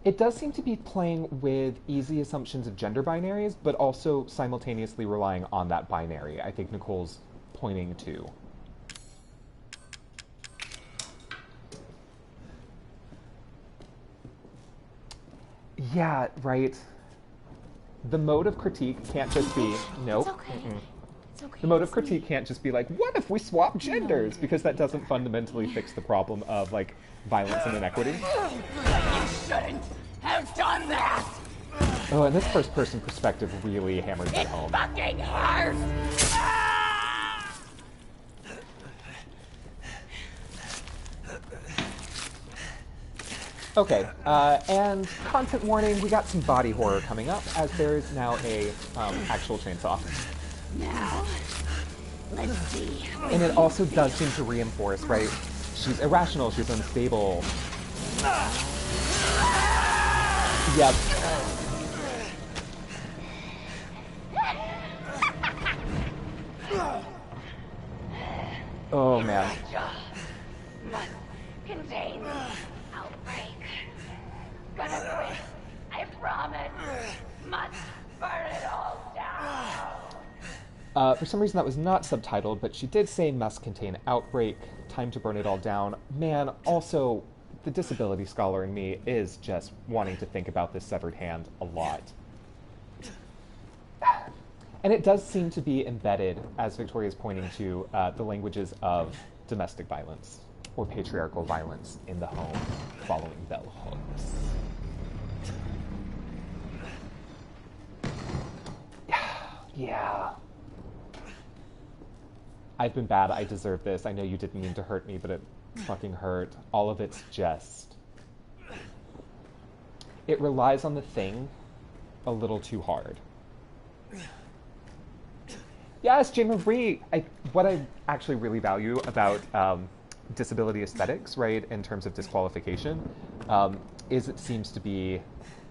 It does seem to be playing with easy assumptions of gender binaries, but also simultaneously relying on that binary. I think Nicole's pointing to. Yeah, right. The mode of critique can't just be, nope. It's okay. It's okay. The mode of It's me. critique can't just be like, what if we swap genders? Because that doesn't fundamentally fix the problem of, like, violence and inequity. You shouldn't have done that! Oh, and this first-person perspective really hammers that It home. fucking hurts! Okay, and content warning, we got some body horror coming up, as there is now a actual chainsaw. Now, let's see. And it also does seem to reinforce, right? She's irrational, she's unstable. Yep. Oh, man. Must contain outbreak. Gonna quit. I promise. Must burn it all down. For some reason that was not subtitled, but she did say must contain outbreak, time to burn it all down. Man, also, the disability scholar in me is just wanting to think about this severed hand a lot. And it does seem to be embedded, as Victoria's pointing to, the languages of domestic violence or patriarchal violence in the home following bell hooks. Yeah. I've been bad, I deserve this. I know you didn't mean to hurt me, but it fucking hurt. All of it's just... It relies on the thing a little too hard. Yes, Jane Marie! What I actually really value about disability aesthetics, right, in terms of disqualification, is it seems to be,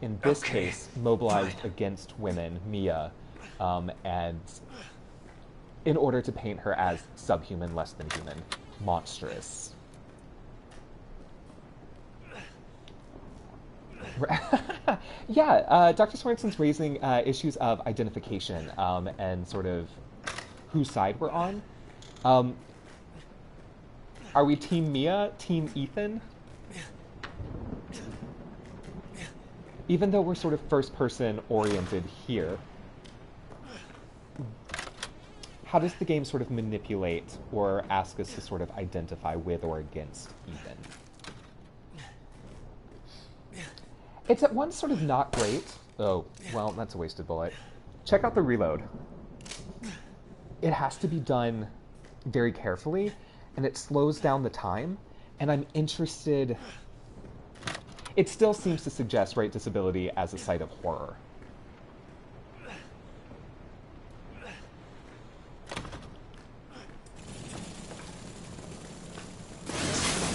in this case, mobilized against women, Mia, and in order to paint her as subhuman, less than human, monstrous. Yeah, Dr. Sorensen's raising issues of identification and sort of whose side we're on. Are we Team Mia, Team Ethan? Even though we're sort of first-person oriented here, how does the game sort of manipulate or ask us to sort of identify with or against Ethan? It's at once sort of not great. Oh, well, that's a wasted bullet. Check out the reload. It has to be done very carefully, and it slows down the time, and I'm interested... It still seems to suggest, right, disability as a site of horror.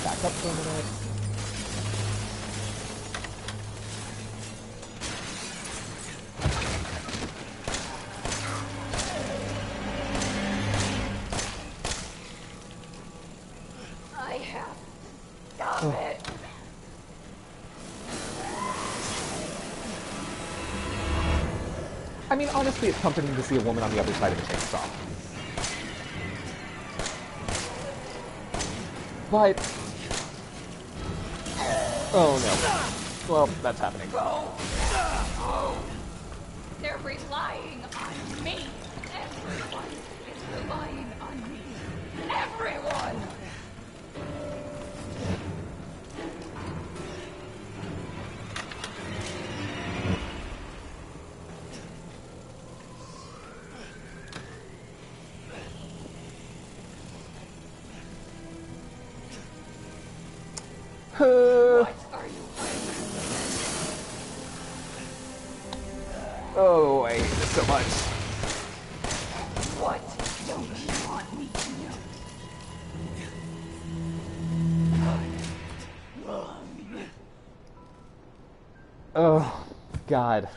Back up for a minute. I have. Stop it. I mean, honestly, it's comforting to see a woman on the other side of a chainsaw. But... Oh no. Well, that's happening. They're relying on me. Everyone is relying on me. Everyone! What are you waiting? Oh, I hate this so much. What don't you want me to know? Oh, God.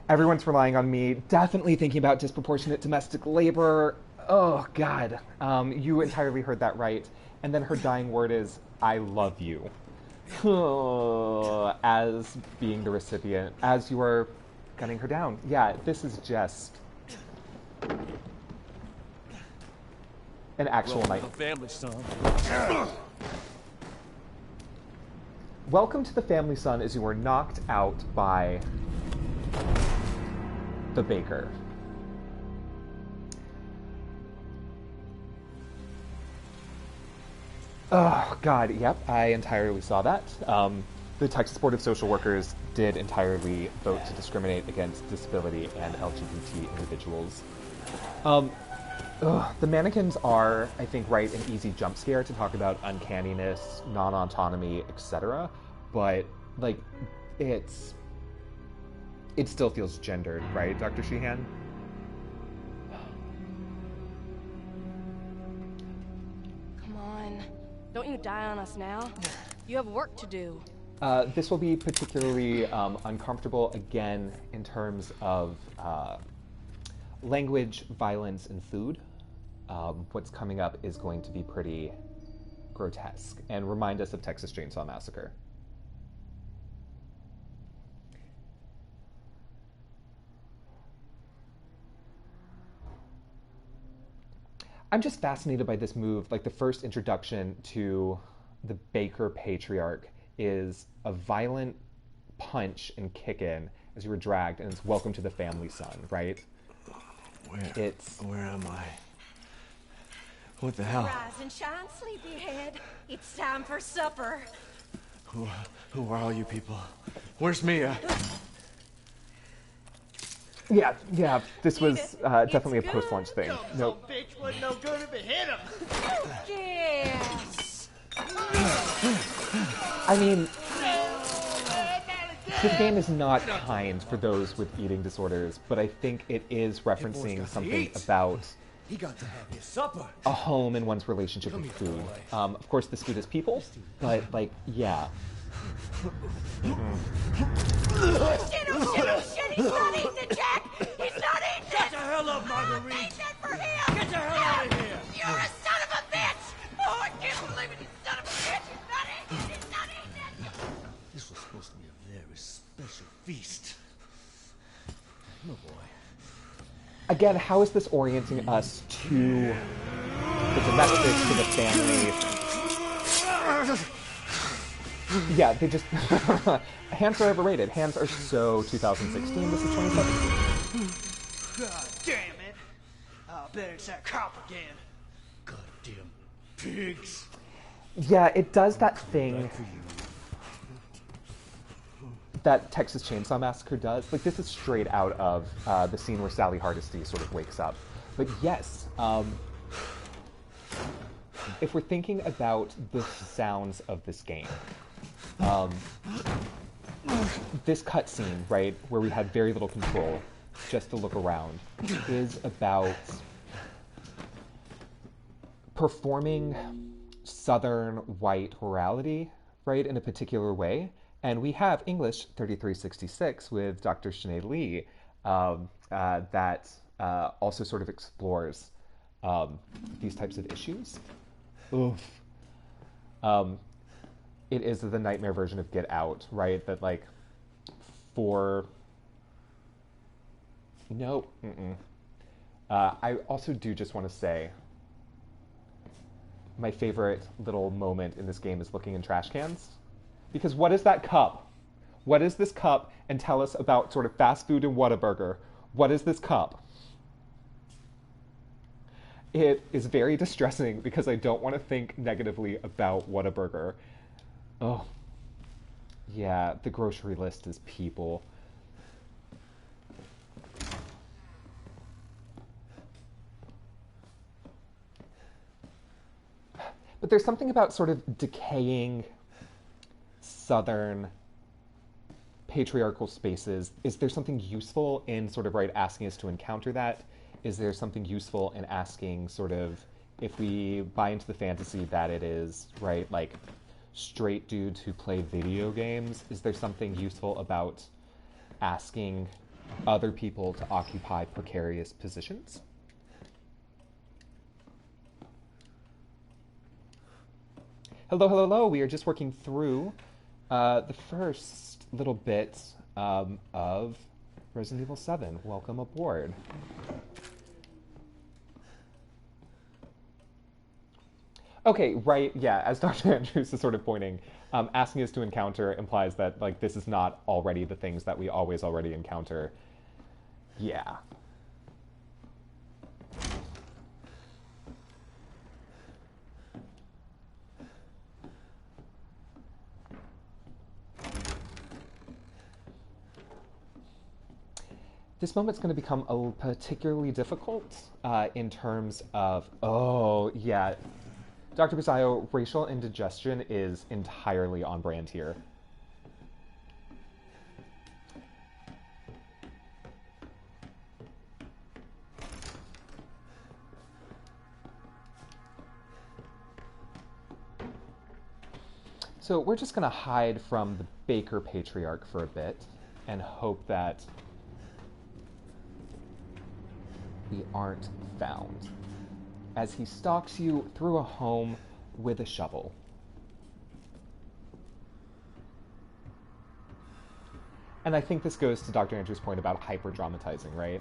Everyone's relying on me, definitely thinking about disproportionate domestic labor. Oh, God. You entirely heard that right. And then her dying word is, I love you. as being the recipient, as you are gunning her down. Yeah, this is just an actual Welcome night. to the family, son. Welcome to the family, son, as you were knocked out by the baker. Oh, God, yep, I entirely saw that. The Texas Board of Social Workers did entirely vote to discriminate against disability and LGBT individuals. The mannequins are, I think, right, an easy jump scare to talk about uncanniness, non-autonomy, etc. But, like, it still feels gendered, right, Dr. Sheehan? Come on. Don't you die on us now. You have work to do. This will be particularly uncomfortable, again, in terms of language, violence, and food. What's coming up is going to be pretty grotesque and remind us of Texas Chainsaw Massacre. I'm just fascinated by this move. Like, the first introduction to the Baker patriarch is a violent punch and kick in as you were dragged, and it's welcome to the family, son, right? Where am I? What the hell? Rise and shine, sleepyhead. It's time for supper. Who are all you people? Where's Mia? Yeah, this was definitely a post-lunch thing. No bitch wasn't no good if it hit him. Yes. I mean, this game is not kind for those with eating disorders, but I think it is referencing something about He got to have his supper. a home and one's relationship with food. Of course, this food is people, but, like, yeah. Oh shit, he's not eating it, Jack! He's not eating it! Get the hell up, Marguerite! I made that for him! Get the hell out of here! You're a son of a bitch! Oh, I can't believe it, you son of a bitch! He's not eating it! He's not eating it! This was supposed to be a very special feast. No boy. Again, how is this orienting us to the domestics, to the family? Yeah, they just... Hands are overrated. Hands are so 2016. This is 2017. God damn it! I'll bet it's that cop again. Goddamn pigs. Yeah, it does that thing that Texas Chainsaw Massacre does. Like, this is straight out of the scene where Sally Hardesty sort of wakes up. But yes, if we're thinking about the sounds of this game, this cutscene, right, where we had very little control, just to look around, is about performing Southern white morality, right, in a particular way. And we have English 3366 with Dr. Sinead Lee that also sort of explores these types of issues. Oof. It is the nightmare version of Get Out, right? That, like, no. I also do just want to say my favorite little moment in this game is looking in trash cans. Because what is that cup? What is this cup? And tell us about sort of fast food and Whataburger. What is this cup? It is very distressing because I don't want to think negatively about Whataburger. Oh, yeah, the grocery list is people. But there's something about sort of decaying Southern patriarchal spaces. Is there something useful in sort of, right, asking us to encounter that? Is there something useful in asking sort of, if we buy into the fantasy that it is, right, like, straight dudes who play video games, is there something useful about asking other people to occupy precarious positions? Hello, hello, hello. We are just working through the first little bit of Resident Evil 7. Welcome aboard. Okay, right, yeah, as Dr. Andrews is sort of pointing, asking us to encounter implies that, like, this is not already the things that we always already encounter. Yeah. This moment's going to become particularly difficult in terms of, oh, yeah, Dr. Basayo, racial indigestion is entirely on brand here. So we're just going to hide from the Baker Patriarch for a bit and hope that we aren't found as he stalks you through a home with a shovel. And I think this goes to Dr. Andrews' point about hyper-dramatizing, right?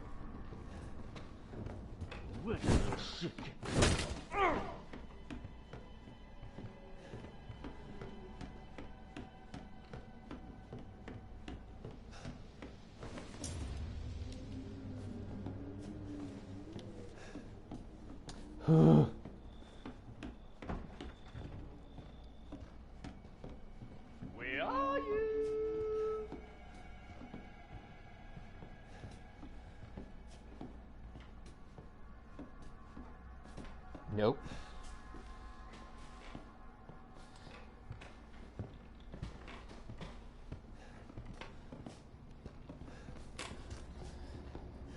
Where are you? Nope.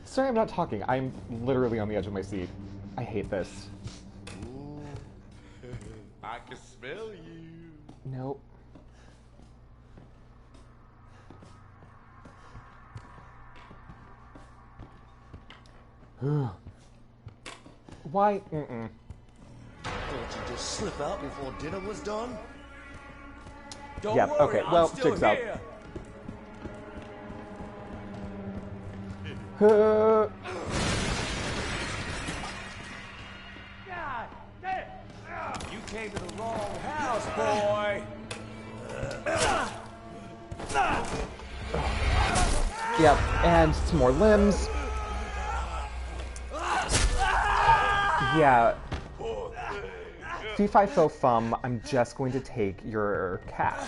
Sorry, I'm not talking. I'm literally on the edge of my seat. I hate this. Ooh. I can smell you. Nope. Why? Mm-mm. Don't you just slip out before dinner was done? Don't Yep, worry, okay, well, I'm still jig's out. here. God damn! You came to the wrong house, boy. Yep, and some more limbs. Yeah. Fee Fi Fo Fum, I'm just going to take your cat.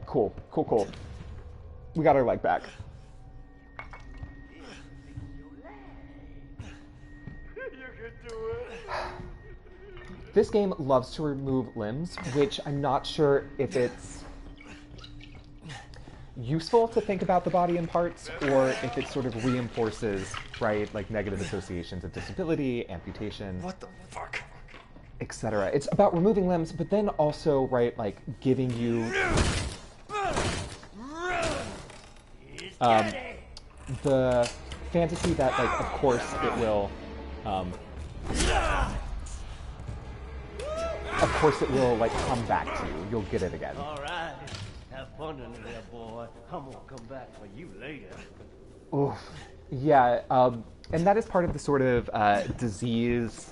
Cool, cool, cool. We got our leg back. This game loves to remove limbs, which I'm not sure if it's useful to think about the body in parts, or if it sort of reinforces, right, like negative associations of disability, amputation, What the fuck? etc. It's about removing limbs, but then also, right, like giving you the fantasy that, like, of course it will, like come back to you. You'll get it again. All right. Have fun in there, boy. I'm gonna come back for you later. Oof. Yeah, and that is part of the sort of disease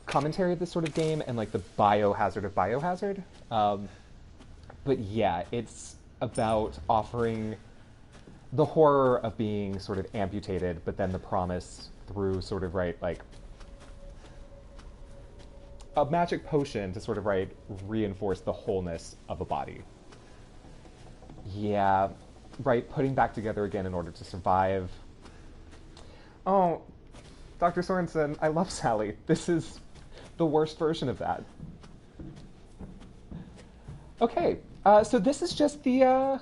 commentary of this sort of game, and like the biohazard of Biohazard. But yeah, it's about offering the horror of being sort of amputated, but then the promise through sort of, right, like a magic potion to sort of, right, reinforce the wholeness of a body. Yeah, right, putting back together again in order to survive. Oh, Dr. Sorensen, I love Sally. This is the worst version of that. Okay, so this is just the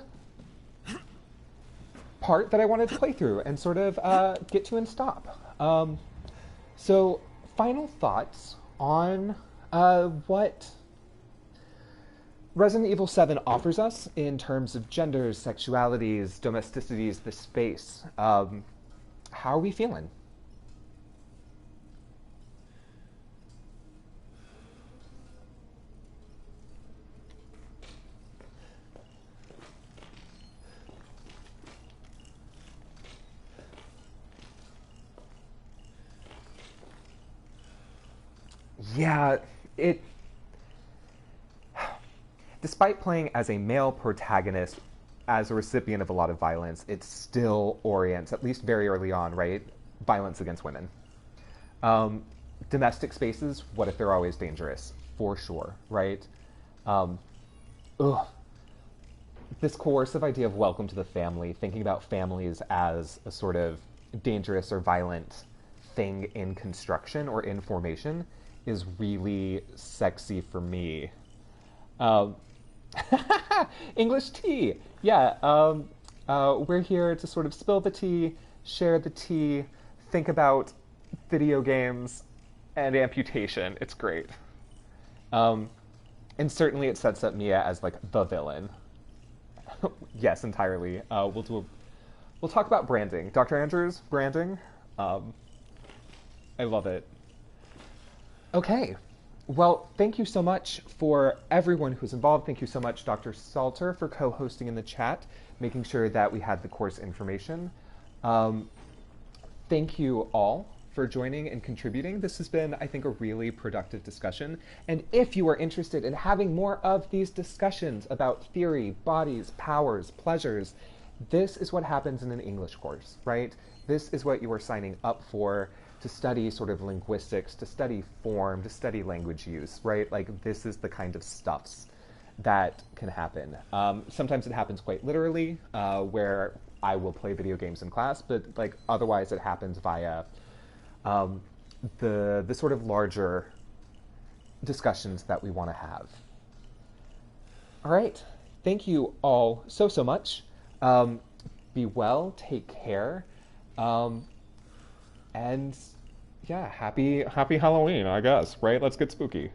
part that I wanted to play through and sort of get to and stop. So, final thoughts on what Resident Evil 7 offers us in terms of genders, sexualities, domesticities, the space. How are we feeling? Yeah, it... Despite playing as a male protagonist, as a recipient of a lot of violence, it still orients, at least very early on, right? Violence against women. Domestic spaces, what if they're always dangerous? For sure, right? This coercive idea of welcome to the family, thinking about families as a sort of dangerous or violent thing in construction or in formation, is really sexy for me. English tea. Yeah, we're here to sort of spill the tea, share the tea, think about video games and amputation. It's great. And certainly it sets up Mia as like the villain. Yes, entirely. We'll talk about branding. Dr. Andrews, branding. I love it. Okay. Well, thank you so much for everyone who's involved. Thank you so much, Dr. Salter, for co-hosting in the chat, making sure that we had the course information. Thank you all for joining and contributing. This has been, I think, a really productive discussion. And if you are interested in having more of these discussions about theory, bodies, powers, pleasures, this is what happens in an English course, right? This is what you are signing up for, to study sort of linguistics, to study form, to study language use, right? Like, this is the kind of stuffs that can happen. Sometimes it happens quite literally, where I will play video games in class, but like otherwise it happens via the sort of larger discussions that we want to have. All right. Thank you all so much. Be well, take care. And yeah, happy Halloween, I guess, right? Let's get spooky.